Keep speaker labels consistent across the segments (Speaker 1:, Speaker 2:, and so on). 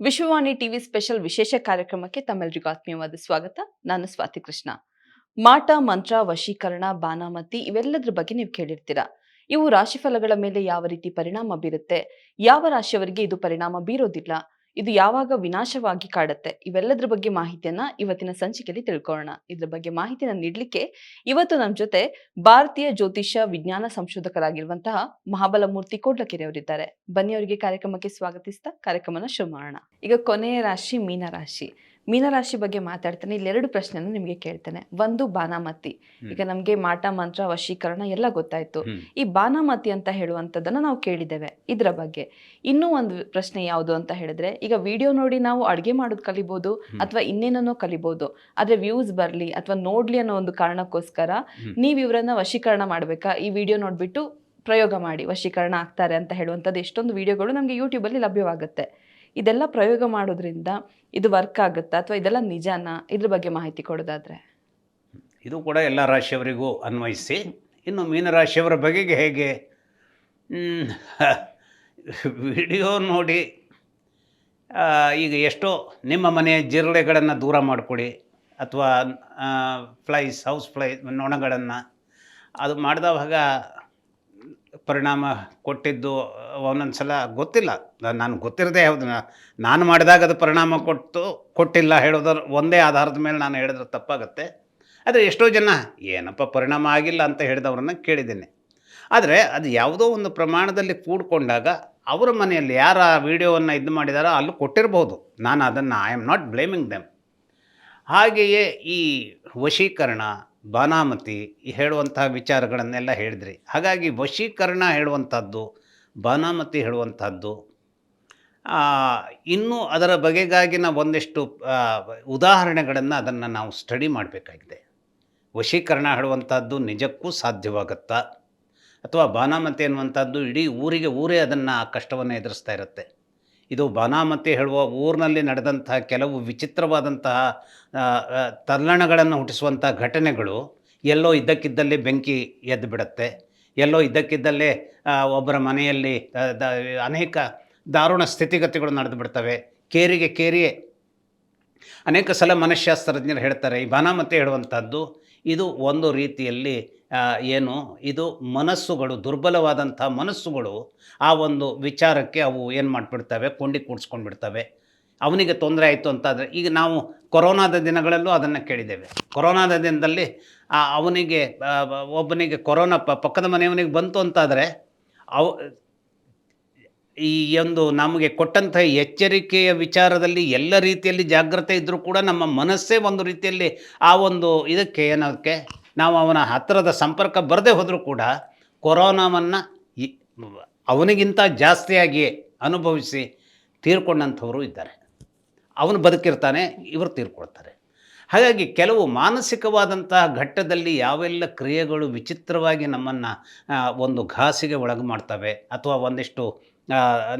Speaker 1: Vishwavani TV special ವಿಶೇಷ ಕಾರ್ಯಕ್ರಮಕ್ಕೆ ತಮ್ಮೆಲ್ಲರಿಗೂ ಆತ್ಮೀಯವಾದ ಸ್ವಾಗತ. ನಾನು ಸ್ವಾತಿ ಕೃಷ್ಣ. ಮಾಟ ಮಂತ್ರ, ವಶೀಕರಣ, ಬಾನಾಮತಿ ಇವೆಲ್ಲದರ ಬಗ್ಗೆ ನೀವು ಕೇಳಿರ್ತೀರಾ. ಇವು ರಾಶಿಫಲಗಳ ಮೇಲೆ ಯಾವ ರೀತಿ ಪರಿಣಾಮ ಬೀರುತ್ತೆ, ಯಾವ ರಾಶಿಯವರಿಗೆ ಇದು ಪರಿಣಾಮ ಬೀರೋದಿಲ್ಲ, ಇದು ಯಾವಾಗ ವಿನಾಶವಾಗಿ ಕಾಡುತ್ತೆ, ಇವೆಲ್ಲದರ ಬಗ್ಗೆ ಮಾಹಿತಿಯನ್ನ ಇವತ್ತಿನ ಸಂಚಿಕೆಯಲ್ಲಿ ತಿಳ್ಕೊಳ್ಳೋಣ. ಇದ್ರ ಬಗ್ಗೆ ಮಾಹಿತಿನ ನೀಡಲಿಕ್ಕೆ ಇವತ್ತು ನಮ್ಮ ಜೊತೆ ಭಾರತೀಯ ಜ್ಯೋತಿಷ್ಯ ವಿಜ್ಞಾನ ಸಂಶೋಧಕರಾಗಿರುವಂತಹ ಮಹಾಬಲಮೂರ್ತಿ ಕೋಡ್ಲಕೆರೆ ಅವರಿದ್ದಾರೆ. ಬನ್ನಿ ಅವರಿಗೆ ಕಾರ್ಯಕ್ರಮಕ್ಕೆ ಸ್ವಾಗತಿಸ್ತಾ ಕಾರ್ಯಕ್ರಮನ ಶುರು ಮಾಡೋಣ. ಈಗ ಕೊನೆಯ ರಾಶಿ ಮೀನರಾಶಿ. ಮೀನರಾಶಿ ಬಗ್ಗೆ ಮಾತಾಡ್ತಾನೆ. ಇಲ್ಲಿ ಎರಡು ಪ್ರಶ್ನೆನ ನಿಮಗೆ ಕೇಳ್ತೇನೆ. ಒಂದು ಬಾನಾಮತಿ. ಈಗ ನಮ್ಗೆ ಮಾಟ ಮಂತ್ರ, ವಶೀಕರಣ ಎಲ್ಲ ಗೊತ್ತಾಯ್ತು. ಈ ಬಾನಾಮತಿ ಅಂತ ಹೇಳುವಂತದನ್ನ ನಾವು ಕೇಳಿದ್ದೇವೆ. ಇದ್ರ ಬಗ್ಗೆ ಇನ್ನೂ ಒಂದು ಪ್ರಶ್ನೆ ಯಾವುದು ಅಂತ ಹೇಳಿದ್ರೆ, ಈಗ ವಿಡಿಯೋ ನೋಡಿ ನಾವು ಅಡ್ಗೆ ಮಾಡೋದು ಕಲಿಬಹುದು ಅಥವಾ ಇನ್ನೇನೋ ಕಲಿಬಹುದು. ಆದ್ರೆ ವ್ಯೂಸ್ ಬರ್ಲಿ ಅಥವಾ ನೋಡ್ಲಿ ಅನ್ನೋ ಒಂದು ಕಾರಣಕ್ಕೋಸ್ಕರ ನೀವ್ ಇವ್ರನ್ನ ವಶೀಕರಣ ಮಾಡ್ಬೇಕಾ, ಈ ವಿಡಿಯೋ ನೋಡ್ಬಿಟ್ಟು ಪ್ರಯೋಗ ಮಾಡಿ ವಶೀಕರಣ ಆಗ್ತಾರೆ ಅಂತ ಹೇಳುವಂಥದ್ದು ಎಷ್ಟೊಂದು ವಿಡಿಯೋಗಳು ನಮಗೆ ಯೂಟ್ಯೂಬ್ ಅಲ್ಲಿ ಲಭ್ಯವಾಗುತ್ತೆ. ಇದೆಲ್ಲ ಪ್ರಯೋಗ ಮಾಡೋದ್ರಿಂದ ಇದು ವರ್ಕ್ ಆಗುತ್ತಾ ಅಥವಾ ಇದೆಲ್ಲ ನಿಜಾನ? ಇದ್ರ ಬಗ್ಗೆ ಮಾಹಿತಿ ಕೊಡೋದಾದ್ರೆ.
Speaker 2: ಇದು ಕೂಡ ಎಲ್ಲ ರಾಶಿಯವರಿಗೂ ಅನ್ವಯಿಸಿ. ಇನ್ನು ಮೀನರಾಶಿಯವರ ಬಗೆಗೆ ಹೇಗೆ, ವಿಡಿಯೋ ನೋಡಿ ಈಗ ಎಷ್ಟೋ ನಿಮ್ಮ ಮನೆಯ ಜಿರಳೆಗಳನ್ನು ದೂರ ಮಾಡಿಕೊಡಿ, ಅಥವಾ ಹೌಸ್ ಫ್ಲೈಸ್ ನೊಣಗಳನ್ನು ಅದು ಮಾಡಿದವಾಗ ಪರಿಣಾಮ ಕೊಟ್ಟಿದ್ದು ಒಂದೊಂದು ಸಲ ಗೊತ್ತಿಲ್ಲ. ನಾನು ಗೊತ್ತಿರದೆ ಹೌದು, ನಾನು ಮಾಡಿದಾಗ ಅದು ಪರಿಣಾಮ ಕೊಟ್ಟಿಲ್ಲ ಹೇಳೋದ್ರ ಒಂದೇ ಆಧಾರದ ಮೇಲೆ ನಾನು ಹೇಳಿದ್ರೆ ತಪ್ಪಾಗುತ್ತೆ. ಆದರೆ ಎಷ್ಟೋ ಜನ ಏನಪ್ಪ ಪರಿಣಾಮ ಆಗಿಲ್ಲ ಅಂತ ಹೇಳಿದವ್ರನ್ನ ಕೇಳಿದ್ದೇನೆ. ಆದರೆ ಅದು ಯಾವುದೋ ಒಂದು ಪ್ರಮಾಣದಲ್ಲಿ ಕೂಡ್ಕೊಂಡಾಗ ಅವರ ಮನೆಯಲ್ಲಿ ಯಾರು ಆ ವಿಡಿಯೋವನ್ನು ಇದು ಮಾಡಿದಾರೋ ಅಲ್ಲೂ ಕೊಟ್ಟಿರ್ಬೋದು. ನಾನು ಅದನ್ನು I am not blaming them. ಹಾಗೆಯೇ ಈ ವಶೀಕರಣ, ಬಾನಾಮತಿ ಹೇಳುವಂತಹ ವಿಚಾರಗಳನ್ನೆಲ್ಲ ಹೇಳಿದ್ರಿ. ಹಾಗಾಗಿ ವಶೀಕರಣ ಹೇಳುವಂಥದ್ದು, ಬಾನಾಮತಿ ಹೇಳುವಂಥದ್ದು, ಇನ್ನೂ ಅದರ ಬಗೆಗಾಗಿನ ಒಂದಿಷ್ಟು ಉದಾಹರಣೆಗಳನ್ನು ಅದನ್ನು ನಾವು ಸ್ಟಡಿ ಮಾಡಬೇಕಾಗಿದೆ. ವಶೀಕರಣ ಹೇಳುವಂಥದ್ದು ನಿಜಕ್ಕೂ ಸಾಧ್ಯವಾಗುತ್ತಾ, ಅಥವಾ ಬಾನಾಮತಿ ಅನ್ನುವಂಥದ್ದು ಇಡೀ ಊರೇ ಅದನ್ನು ಆ ಕಷ್ಟವನ್ನು ಎದುರಿಸ್ತಾ ಇರುತ್ತೆ. ಇದು ಬಾನಾಮತಿ ಹೇಳುವ ಊರಿನಲ್ಲಿ ನಡೆದಂತಹ ಕೆಲವು ವಿಚಿತ್ರವಾದಂತಹ ತಲ್ಲಣಗಳನ್ನು ಹುಟ್ಟಿಸುವಂಥ ಘಟನೆಗಳು ಎಲ್ಲೋ ಇದ್ದಕ್ಕಿದ್ದಲ್ಲಿ ಬೆಂಕಿ ಎದ್ದು ಬಿಡುತ್ತೆ, ಎಲ್ಲೋ ಇದ್ದಕ್ಕಿದ್ದಲ್ಲೇ ಒಬ್ಬರ ಮನೆಯಲ್ಲಿ ಅನೇಕ ದಾರುಣ ಸ್ಥಿತಿಗತಿಗಳು ನಡೆದು ಬಿಡ್ತವೆ. ಕೇರಿಯೇ ಅನೇಕ ಸಲ ಮನಃಶಾಸ್ತ್ರಜ್ಞರು ಹೇಳ್ತಾರೆ, ಈ ಬಾನಾಮತಿ ಹೇಳುವಂಥದ್ದು ಇದು ಒಂದು ರೀತಿಯಲ್ಲಿ ಇದು ಮನಸ್ಸುಗಳು, ದುರ್ಬಲವಾದಂಥ ಮನಸ್ಸುಗಳು ಆ ಒಂದು ವಿಚಾರಕ್ಕೆ ಅವು ಏನು ಮಾಡಿಬಿಡ್ತವೆ, ಕೂಡಿಸ್ಕೊಂಡು ಬಿಡ್ತವೆ. ಅವನಿಗೆ ತೊಂದರೆ ಆಯಿತು ಅಂತಾದರೆ, ಈಗ ನಾವು ಕೊರೋನಾದ ದಿನಗಳಲ್ಲೂ ಅದನ್ನು ಕೇಳಿದ್ದೇವೆ. ಕೊರೋನಾದ ದಿನದಲ್ಲಿ ಅವನಿಗೆ ಒಬ್ಬನಿಗೆ ಕೊರೋನಾ ಪಕ್ಕದ ಮನೆಯವನಿಗೆ ಬಂತು ಅಂತಾದರೆ ಈ ಒಂದು ನಮಗೆ ಕೊಟ್ಟಂಥ ಎಚ್ಚರಿಕೆಯ ವಿಚಾರದಲ್ಲಿ ಎಲ್ಲ ರೀತಿಯಲ್ಲಿ ಜಾಗ್ರತೆ ಇದ್ದರೂ ಕೂಡ ನಮ್ಮ ಮನಸ್ಸೇ ಒಂದು ರೀತಿಯಲ್ಲಿ ಆ ಒಂದು ಇದಕ್ಕೆ ಏನೋದಕ್ಕೆ ನಾವು ಅವನ ಹತ್ತಿರದ ಸಂಪರ್ಕ ಬರದೇ ಹೋದರೂ ಕೂಡ ಕೊರೋನಾವನ್ನು ಅವನಿಗಿಂತ ಜಾಸ್ತಿಯಾಗಿ ಅನುಭವಿಸಿ ತೀರ್ಕೊಂಡಂಥವರು ಇದ್ದಾರೆ. ಅವನು ಬದುಕಿರ್ತಾನೆ, ಇವರು ತೀರ್ಕೊಳ್ತಾರೆ. ಹಾಗಾಗಿ ಕೆಲವು ಮಾನಸಿಕವಾದಂತಹ ಘಟ್ಟದಲ್ಲಿ ಯಾವೆಲ್ಲ ಕ್ರಿಯೆಗಳು ವಿಚಿತ್ರವಾಗಿ ನಮ್ಮನ್ನು ಒಂದು ಘಾಸಿಗೆ ಒಳಗೆ ಮಾಡ್ತವೆ ಅಥವಾ ಒಂದಿಷ್ಟು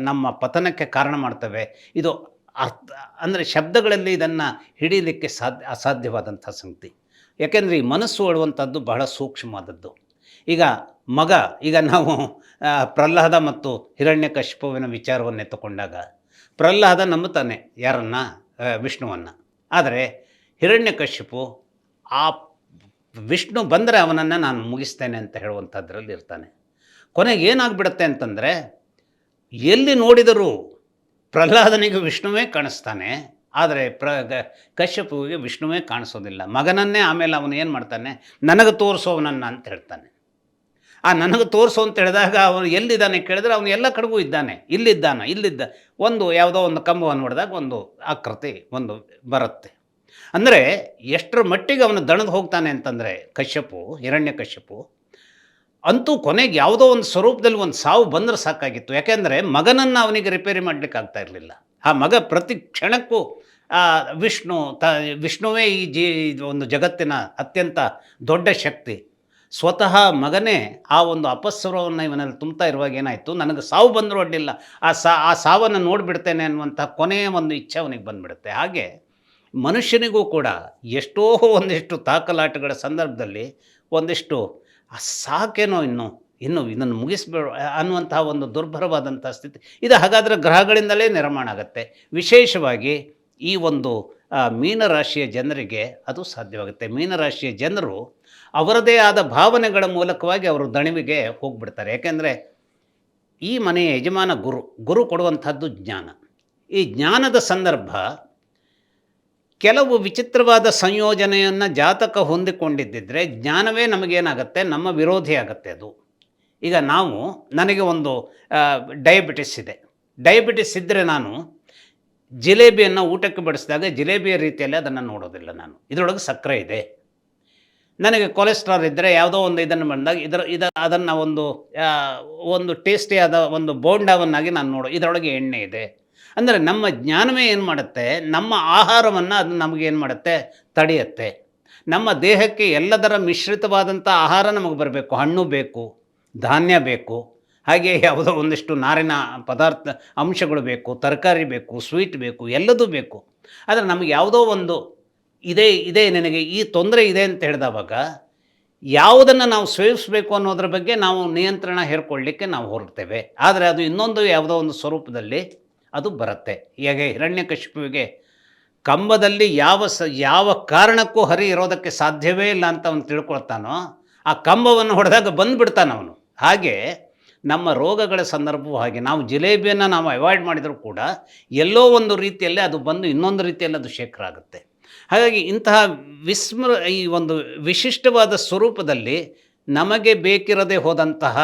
Speaker 2: ನಮ್ಮ ಪತನಕ್ಕೆ ಕಾರಣ ಮಾಡ್ತವೆ. ಇದು ಅಂದರೆ ಶಬ್ದಗಳಲ್ಲಿ ಇದನ್ನು ಹಿಡೀಲಿಕ್ಕೆ ಅಸಾಧ್ಯವಾದಂಥ ಸಂಗತಿ. ಯಾಕೆಂದರೆ ಈ ಮನಸ್ಸು ಹೇಳುವಂಥದ್ದು ಬಹಳ ಸೂಕ್ಷ್ಮವಾದದ್ದು. ಈಗ ನಾವು ಪ್ರಹ್ಲಾದ ಮತ್ತು ಹಿರಣ್ಯಕಶಿಪುವಿನ ವಿಚಾರವನ್ನು ಎತ್ತುಕೊಂಡಾಗ, ಪ್ರಹ್ಲಾದ ನಂಬುತ್ತಾನೆ ಯಾರನ್ನ? ವಿಷ್ಣುವನ್ನು. ಆದರೆ ಹಿರಣ್ಯಕಶಿಪು ಆ ವಿಷ್ಣು ಬಂದರೆ ಅವನನ್ನು ನಾನು ಮುಗಿಸ್ತೇನೆ ಅಂತ ಹೇಳುವಂಥದ್ರಲ್ಲಿ ಇರ್ತಾನೆ. ಕೊನೆಗೆ ಏನಾಗ್ಬಿಡುತ್ತೆ ಅಂತಂದರೆ, ಎಲ್ಲಿ ನೋಡಿದರೂ ಪ್ರಹ್ಲಾದನಿಗೆ ವಿಷ್ಣುವೇ ಕಾಣಿಸ್ತಾನೆ, ಆದರೆ ಕಶ್ಯಪುವಿಗೆ ವಿಷ್ಣುವೇ ಕಾಣಿಸೋದಿಲ್ಲ. ಮಗನನ್ನೇ ಆಮೇಲೆ ಅವನು ಏನು ಮಾಡ್ತಾನೆ, ನನಗೆ ತೋರಿಸೋವನನ್ನು ಅಂತ ಹೇಳ್ತಾನೆ. ಆ ನನಗೆ ತೋರಿಸು ಅಂತ ಹೇಳಿದಾಗ ಅವನು ಎಲ್ಲಿದ್ದಾನೆ ಕೇಳಿದ್ರೆ ಅವನು ಎಲ್ಲ ಕಡೆಗೂ ಇದ್ದಾನೆ, ಇಲ್ಲಿದ್ದ ಯಾವುದೋ ಒಂದು ಕಂಬವನ್ನು ನೋಡಿದಾಗ ಒಂದು ಆಕೃತಿ ಒಂದು ಬರುತ್ತೆ. ಅಂದರೆ ಎಷ್ಟರ ಮಟ್ಟಿಗೆ ಅವನು ದಣದು ಹೋಗ್ತಾನೆ ಅಂತಂದರೆ ಹಿರಣ್ಯಕಶ್ಯಪು ಅಂತೂ ಕೊನೆಗೆ ಯಾವುದೋ ಒಂದು ಸ್ವರೂಪದಲ್ಲಿ ಒಂದು ಸಾವು ಬಂದರೆ ಸಾಕಾಗಿತ್ತು. ಯಾಕೆಂದರೆ ಮಗನನ್ನು ಅವನಿಗೆ ರಿಪೇರಿ ಮಾಡಲಿಕ್ಕೆ ಆಗ್ತಾ ಇರಲಿಲ್ಲ. ಆ ಮಗ ಪ್ರತಿ ಕ್ಷಣಕ್ಕೂ ವಿಷ್ಣುವೇ ಈ ಒಂದು ಜಗತ್ತಿನ ಅತ್ಯಂತ ದೊಡ್ಡ ಶಕ್ತಿ. ಸ್ವತಃ ಮಗನೇ ಆ ಒಂದು ಅಪಸ್ವರವನ್ನು ಇವನಲ್ಲಿ ತುಂಬ್ತಾ ಇರುವಾಗ ಏನಾಯಿತು, ನನಗೆ ಸಾವು ಬಂದರೂ ಅಡ್ಡಿಲ್ಲ, ಆ ಸಾವನ್ನು ನೋಡಿಬಿಡ್ತೇನೆ ಅನ್ನುವಂಥ ಕೊನೆಯ ಒಂದು ಇಚ್ಛೆ ಅವನಿಗೆ ಬಂದುಬಿಡುತ್ತೆ. ಹಾಗೆ ಮನುಷ್ಯನಿಗೂ ಕೂಡ ಎಷ್ಟೋ ಒಂದಿಷ್ಟು ತಾಕಲಾಟಗಳ ಸಂದರ್ಭದಲ್ಲಿ ಒಂದಿಷ್ಟು ಸಾಕೇನೋ ಇನ್ನು ಇನ್ನು ಇದನ್ನು ಮುಗಿಸ್ಬೇಡ ಅನ್ನುವಂತಹ ಒಂದು ದುರ್ಭರವಾದಂಥ ಸ್ಥಿತಿ ಇದು. ಹಾಗಾದರೆ ಗ್ರಹಗಳಿಂದಲೇ ನಿರ್ಮಾಣ ಆಗುತ್ತೆ. ವಿಶೇಷವಾಗಿ ಈ ಒಂದು ಮೀನರಾಶಿಯ ಜನರಿಗೆ ಅದು ಸಾಧ್ಯವಾಗುತ್ತೆ. ಮೀನರಾಶಿಯ ಜನರು ಅವರದೇ ಆದ ಭಾವನೆಗಳ ಮೂಲಕವಾಗಿ ಅವರು ದಣಿವಿಗೆ ಹೋಗ್ಬಿಡ್ತಾರೆ. ಯಾಕೆಂದರೆ ಈ ಮನೆಯ ಯಜಮಾನ ಗುರು ಕೊಡುವಂಥದ್ದು ಜ್ಞಾನ. ಈ ಜ್ಞಾನದ ಸಂದರ್ಭ ಕೆಲವು ವಿಚಿತ್ರವಾದ ಸಂಯೋಜನೆಯನ್ನು ಜಾತಕ ಹೊಂದಿಕೊಂಡಿದ್ದಿದ್ರೆ ಜ್ಞಾನವೇ ನಮಗೇನಾಗುತ್ತೆ, ನಮ್ಮ ವಿರೋಧಿ ಆಗುತ್ತೆ ಅದು. ಈಗ ನನಗೆ ಒಂದು ಡಯಾಬಿಟಿಸ್ ಇದೆ. ಡಯಾಬಿಟಿಸ್ ಇದ್ದರೆ ನಾನು ಜಿಲೇಬಿಯನ್ನು ಊಟಕ್ಕೆ ಬಡಿಸಿದಾಗ ಜಿಲೇಬಿಯ ರೀತಿಯಲ್ಲಿ ಅದನ್ನು ನೋಡೋದಿಲ್ಲ. ಇದರೊಳಗೆ ಸಕ್ಕರೆ ಇದೆ. ನನಗೆ ಕೊಲೆಸ್ಟ್ರಾಲ್ ಇದ್ದರೆ ಯಾವುದೋ ಒಂದು ಇದನ್ನು ಬಂದಾಗ ಅದನ್ನು ಒಂದು ಟೇಸ್ಟಿಯಾದ ಒಂದು ಬೋಂಡವನ್ನಾಗಿ ನಾನು ಇದರೊಳಗೆ ಎಣ್ಣೆ ಇದೆ. ಅಂದರೆ ನಮ್ಮ ಜ್ಞಾನವೇ ಏನು ಮಾಡುತ್ತೆ, ನಮ್ಮ ಆಹಾರವನ್ನು ಅದು ನಮಗೇನು ಮಾಡುತ್ತೆ, ತಡೆಯುತ್ತೆ. ನಮ್ಮ ದೇಹಕ್ಕೆ ಎಲ್ಲದರ ಮಿಶ್ರಿತವಾದಂಥ ಆಹಾರ ನಮಗೆ ಬರಬೇಕು. ಹಣ್ಣು ಬೇಕು, ಧಾನ್ಯ ಬೇಕು, ಹಾಗೆ ಯಾವುದೋ ಒಂದಿಷ್ಟು ನಾರಿನ ಪದಾರ್ಥ ಅಂಶಗಳು ಬೇಕು, ತರಕಾರಿ ಬೇಕು, ಸ್ವೀಟ್ ಬೇಕು, ಎಲ್ಲದೂ ಬೇಕು. ಆದರೆ ನಮಗೆ ಯಾವುದೋ ಒಂದು ಇದೆ ನಿನಗೆ ಈ ತೊಂದರೆ ಇದೆ ಅಂತ ಹೇಳಿದವಾಗ ಯಾವುದನ್ನು ನಾವು ಸೇವಿಸಬೇಕು ಅನ್ನೋದ್ರ ಬಗ್ಗೆ ನಾವು ನಿಯಂತ್ರಣ ಹೇರ್ಕೊಳ್ಳಿಕ್ಕೆ ನಾವು ಹೊರಡ್ತೇವೆ. ಆದರೆ ಅದು ಇನ್ನೊಂದು ಯಾವುದೋ ಒಂದು ಸ್ವರೂಪದಲ್ಲಿ ಅದು ಬರುತ್ತೆ. ಹೀಗೆ ಹಿರಣ್ಯಕಶಿಪುವಿಗೆ ಕಂಬದಲ್ಲಿ ಯಾವ ಕಾರಣಕ್ಕೂ ಹರಿ ಇರೋದಕ್ಕೆ ಸಾಧ್ಯವೇ ಇಲ್ಲ ಅಂತ ಅವನು ತಿಳ್ಕೊಳ್ತಾನೋ, ಆ ಕಂಬವನ್ನು ಹೊಡೆದಾಗ ಬಂದುಬಿಡ್ತಾನೆ ಅವನು. ಹಾಗೆ ನಮ್ಮ ರೋಗಗಳ ಸಂದರ್ಭವೂ ಹಾಗೆ. ನಾವು ಜಿಲೇಬಿಯನ್ನು ನಾವು ಅವಾಯ್ಡ್ ಮಾಡಿದರೂ ಕೂಡ ಎಲ್ಲೋ ಒಂದು ರೀತಿಯಲ್ಲಿ ಅದು ಬಂದು ಇನ್ನೊಂದು ರೀತಿಯಲ್ಲಿ ಅದು ಶೇಖರ ಆಗುತ್ತೆ. ಹಾಗಾಗಿ ಇಂತಹ ಈ ಒಂದು ವಿಶಿಷ್ಟವಾದ ಸ್ವರೂಪದಲ್ಲಿ ನಮಗೆ ಬೇಕಿರದೆ ಹೋದಂತಹ,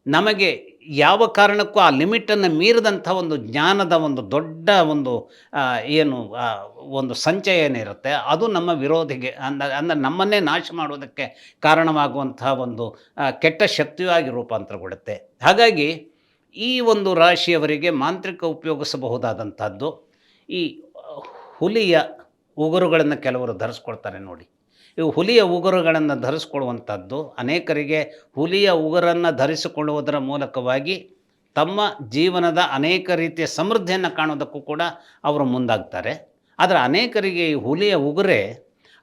Speaker 2: ನಮಗೆ ಯಾವ ಕಾರಣಕ್ಕೂ ಆ ಲಿಮಿಟನ್ನು ಮೀರಿದಂಥ ಒಂದು ಜ್ಞಾನದ ಒಂದು ದೊಡ್ಡ ಒಂದು ಸಂಚಯ ಏನಿರುತ್ತೆ ಅದು ನಮ್ಮ ವಿರೋಧಿಗೆ ಅಂದರೆ ನಮ್ಮನ್ನೇ ನಾಶ ಮಾಡುವುದಕ್ಕೆ ಕಾರಣವಾಗುವಂತಹ ಒಂದು ಕೆಟ್ಟ ಶಕ್ತಿಯಾಗಿ ರೂಪಾಂತರಗೊಳ್ಳುತ್ತೆ. ಹಾಗಾಗಿ ಈ ಒಂದು ರಾಶಿಯವರಿಗೆ ಮಾಂತ್ರಿಕ ಉಪಯೋಗಿಸಬಹುದಾದಂಥದ್ದು ಈ ಹುಲಿಯ ಉಗುರುಗಳನ್ನು ಕೆಲವರು ಧರಿಸ್ಕೊಳ್ತಾರೆ ನೋಡಿ. ಇವು ಹುಲಿಯ ಉಗುರುಗಳನ್ನು ಧರಿಸ್ಕೊಳ್ಳುವಂಥದ್ದು ಅನೇಕರಿಗೆ ಹುಲಿಯ ಉಗುರನ್ನು ಧರಿಸಿಕೊಳ್ಳುವುದರ ಮೂಲಕವಾಗಿ ತಮ್ಮ ಜೀವನದ ಅನೇಕ ರೀತಿಯ ಸಮೃದ್ಧಿಯನ್ನು ಕಾಣೋದಕ್ಕೂ ಕೂಡ ಅವರು ಮುಂದಾಗ್ತಾರೆ. ಆದರೆ ಅನೇಕರಿಗೆ ಈ ಹುಲಿಯ ಉಗುರೇ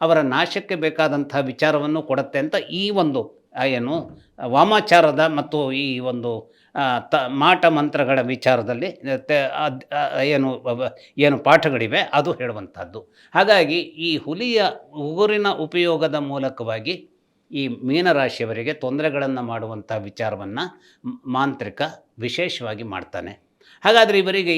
Speaker 2: ಅವರ ನಾಶಕ್ಕೆ ಬೇಕಾದಂಥ ವಿಚಾರವನ್ನು ಕೊಡುತ್ತೆ ಅಂತ ಈ ಒಂದು ವಾಮಾಚಾರದ ಮತ್ತು ಈ ಒಂದು ಮಾಟ ಮಂತ್ರಗಳ ವಿಚಾರದಲ್ಲಿ ಏನು ಪಾಠಗಳಿವೆ ಅದು ಹೇಳುವಂಥದ್ದು. ಹಾಗಾಗಿ ಈ ಹುಲಿಯ ಉಗುರಿನ ಉಪಯೋಗದ ಮೂಲಕವಾಗಿ ಈ ಮೀನರಾಶಿಯವರಿಗೆ ತೊಂದರೆಗಳನ್ನು ಮಾಡುವಂಥ ವಿಚಾರವನ್ನು ಮಾಂತ್ರಿಕ ವಿಶೇಷವಾಗಿ ಮಾಡ್ತಾನೆ. ಹಾಗಾದರೆ ಇವರಿಗೆ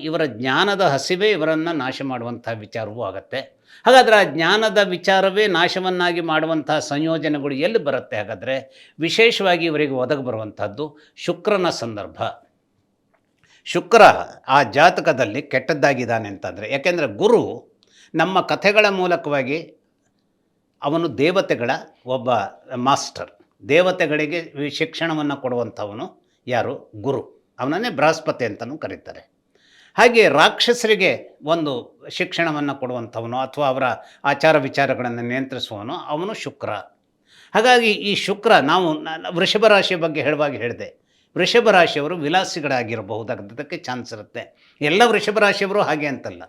Speaker 2: ಇವರ ಜ್ಞಾನದ ಹಸಿವೇ ಇವರನ್ನು ನಾಶ ಮಾಡುವಂಥ ವಿಚಾರವೂ ಆಗುತ್ತೆ. ಹಾಗಾದರೆ ಆ ಜ್ಞಾನದ ವಿಚಾರವೇ ನಾಶವನ್ನಾಗಿ ಮಾಡುವಂತಹ ಸಂಯೋಜನೆಗಳು ಎಲ್ಲಿ ಬರುತ್ತೆ? ಹಾಗಾದರೆ ವಿಶೇಷವಾಗಿ ಇವರಿಗೆ ಒದಗಿ ಬರುವಂಥದ್ದು ಶುಕ್ರನ ಸಂದರ್ಭ. ಶುಕ್ರ ಆ ಜಾತಕದಲ್ಲಿ ಕೆಟ್ಟದ್ದಾಗಿದ್ದಾನೆ ಅಂತಂದರೆ, ಯಾಕೆಂದರೆ ಗುರು ನಮ್ಮ ಕಥೆಗಳ ಮೂಲಕವಾಗಿ ಅವನು ದೇವತೆಗಳ ಒಬ್ಬ ಮಾಸ್ಟರ್. ದೇವತೆಗಳಿಗೆ ಶಿಕ್ಷಣವನ್ನು ಕೊಡುವಂಥವನು ಯಾರು? ಗುರು. ಅವನನ್ನೇ ಬೃಹಸ್ಪತಿ ಅಂತಲೂ ಕರೀತಾರೆ. ಹಾಗೆ ರಾಕ್ಷಸರಿಗೆ ಒಂದು ಶಿಕ್ಷಣವನ್ನು ಕೊಡುವಂಥವನು ಅಥವಾ ಅವರ ಆಚಾರ ವಿಚಾರಗಳನ್ನು ನಿಯಂತ್ರಿಸುವವನು ಅವನು ಶುಕ್ರ. ಹಾಗಾಗಿ ಈ ಶುಕ್ರ, ವೃಷಭ ರಾಶಿಯ ಬಗ್ಗೆ ಹೇಳಿದೆ. ವೃಷಭ ರಾಶಿಯವರು ವಿಲಾಸಿಗಳಾಗಿರಬಹುದಾದಕ್ಕೆ ಚಾನ್ಸ್ ಇರುತ್ತೆ. ಎಲ್ಲ ವೃಷಭ ರಾಶಿಯವರು ಹಾಗೆ ಅಂತಲ್ಲ.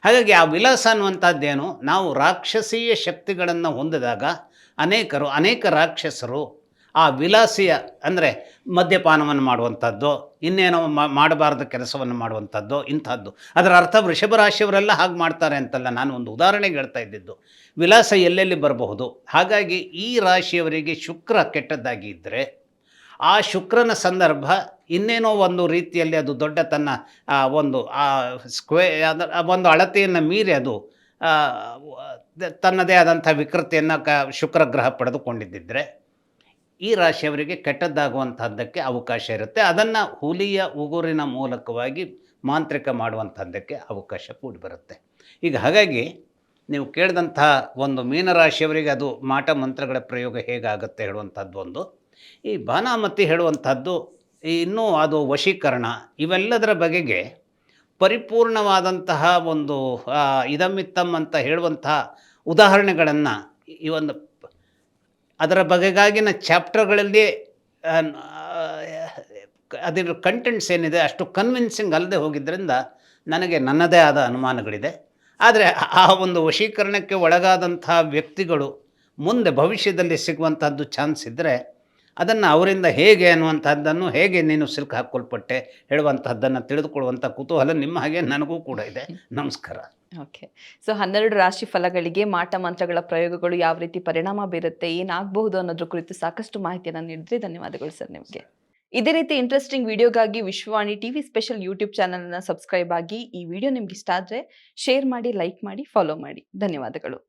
Speaker 2: ಹಾಗಾಗಿ ಆ ವಿಲಾಸ ಅನ್ನುವಂಥದ್ದೇನು, ನಾವು ರಾಕ್ಷಸೀಯ ಶಕ್ತಿಗಳನ್ನು ಹೊಂದಿದಾಗ ಅನೇಕ ರಾಕ್ಷಸರು ಆ ವಿಲಾಸಿಯ ಅಂದರೆ ಮದ್ಯಪಾನವನ್ನು ಮಾಡುವಂಥದ್ದು, ಇನ್ನೇನೋ ಮಾಡಬಾರ್ದ ಕೆಲಸವನ್ನು ಮಾಡುವಂಥದ್ದು, ಇಂಥದ್ದು. ಅದರ ಅರ್ಥ ವೃಷಭ ರಾಶಿಯವರೆಲ್ಲ ಹಾಗೆ ಮಾಡ್ತಾರೆ ಅಂತಲ್ಲ. ನಾನು ಒಂದು ಉದಾಹರಣೆಗೆ ಹೇಳ್ತಾ ಇದ್ದಿದ್ದು. ವಿಲಾಸ ಎಲ್ಲೆಲ್ಲಿ ಬರಬಹುದು. ಹಾಗಾಗಿ ಈ ರಾಶಿಯವರಿಗೆ ಶುಕ್ರ ಕೆಟ್ಟದ್ದಾಗಿ ಇದ್ದರೆ ಆ ಶುಕ್ರನ ಸಂದರ್ಭ ಇನ್ನೇನೋ ಒಂದು ರೀತಿಯಲ್ಲಿ ಅದು ದೊಡ್ಡ ತನ್ನ ಒಂದು ಒಂದು ಅಳತೆಯನ್ನು ಮೀರಿ ಅದು ತನ್ನದೇ ಆದಂಥ ವಿಕೃತಿಯನ್ನು ಶುಕ್ರ ಗ್ರಹ ಪಡೆದುಕೊಂಡಿದ್ದರೆ ಈ ರಾಶಿಯವರಿಗೆ ಕೆಟ್ಟದ್ದಾಗುವಂಥದ್ದಕ್ಕೆ ಅವಕಾಶ ಇರುತ್ತೆ. ಅದನ್ನು ಹುಲಿಯ ಉಗುರಿನ ಮೂಲಕವಾಗಿ ಮಾಂತ್ರಿಕ ಮಾಡುವಂಥದ್ದಕ್ಕೆ ಅವಕಾಶ ಕೂಡಿ ಬರುತ್ತೆ. ಈಗ ಹಾಗಾಗಿ ನೀವು ಕೇಳಿದಂಥ ಒಂದು ಮೀನರಾಶಿಯವರಿಗೆ ಅದು ಮಾಟ ಮಂತ್ರಗಳ ಪ್ರಯೋಗ ಹೇಗಾಗುತ್ತೆ ಹೇಳುವಂಥದ್ದು ಒಂದು. ಈ ಬಾನಾಮತಿ ಹೇಳುವಂಥದ್ದು ಇನ್ನೂ ಅದು ವಶೀಕರಣ, ಇವೆಲ್ಲದರ ಬಗೆಗೆ ಪರಿಪೂರ್ಣವಾದಂತಹ ಒಂದು ಇದಮಿತ್ತಮ್ ಅಂತ ಹೇಳುವಂತಹ ಉದಾಹರಣೆಗಳನ್ನು ಈ ಒಂದು ಅದರ ಬಗೆಗಾಗಿನ ಚಾಪ್ಟರ್ಗಳಲ್ಲಿ ಅದರ ಕಂಟೆಂಟ್ಸ್ ಏನಿದೆ ಅಷ್ಟು ಕನ್ವಿನ್ಸಿಂಗ್ ಅಲ್ಲದೆ ಹೋಗಿದ್ದರಿಂದ ನನಗೆ ನನ್ನದೇ ಆದ ಅನುಮಾನಗಳಿದೆ. ಆದರೆ ಆ ಒಂದು ವಶೀಕರಣಕ್ಕೆ ಒಳಗಾದಂಥ ವ್ಯಕ್ತಿಗಳು ಮುಂದೆ ಭವಿಷ್ಯದಲ್ಲಿ ಸಿಗುವಂಥದ್ದು ಚಾನ್ಸ್ ಇದ್ದರೆ ಅದನ್ನು ಅವರಿಂದ ಹೇಗೆ ಅನ್ನುವಂಥದ್ದನ್ನು ಹೇಗೆ ನೀನು ಸಿಲುಕು ಹಾಕ್ಕೊಳ್ಪಟ್ಟೆ ಹೇಳುವಂತಹದ್ದನ್ನು ತಿಳಿದುಕೊಳ್ಳುವಂಥ ಕುತೂಹಲ ನಿಮ್ಮ ಹಾಗೆ ನನಗೂ ಕೂಡ ಇದೆ. ನಮಸ್ಕಾರ.
Speaker 1: ಓಕೆ. ಸೊ 12 ರಾಶಿ ಫಲಗಳಿಗೆ ಮಾಟ ಮಂತ್ರಗಳ ಪ್ರಯೋಗಗಳು ಯಾವ ರೀತಿ ಪರಿಣಾಮ ಬೀರುತ್ತೆ, ಏನಾಗಬಹುದು ಅನ್ನೋದ್ರ ಕುರಿತು ಸಾಕಷ್ಟು ಮಾಹಿತಿಯನ್ನು ನೀಡಿದ್ರಿ. ಧನ್ಯವಾದಗಳು ಸರ್ ನಿಮಗೆ. ಇದೇ ರೀತಿ ಇಂಟ್ರೆಸ್ಟಿಂಗ್ ವಿಡಿಯೋಗಾಗಿ ವಿಶ್ವವಾಣಿ ಟಿವಿ ಸ್ಪೆಷಲ್ ಯೂಟ್ಯೂಬ್ ಚಾನಲ್ನ ಸಬ್ಸ್ಕ್ರೈಬ್ ಆಗಿ. ಈ ವಿಡಿಯೋ ನಿಮ್ಗೆ ಇಷ್ಟ ಆದರೆ ಶೇರ್ ಮಾಡಿ, ಲೈಕ್ ಮಾಡಿ, ಫಾಲೋ ಮಾಡಿ. ಧನ್ಯವಾದಗಳು.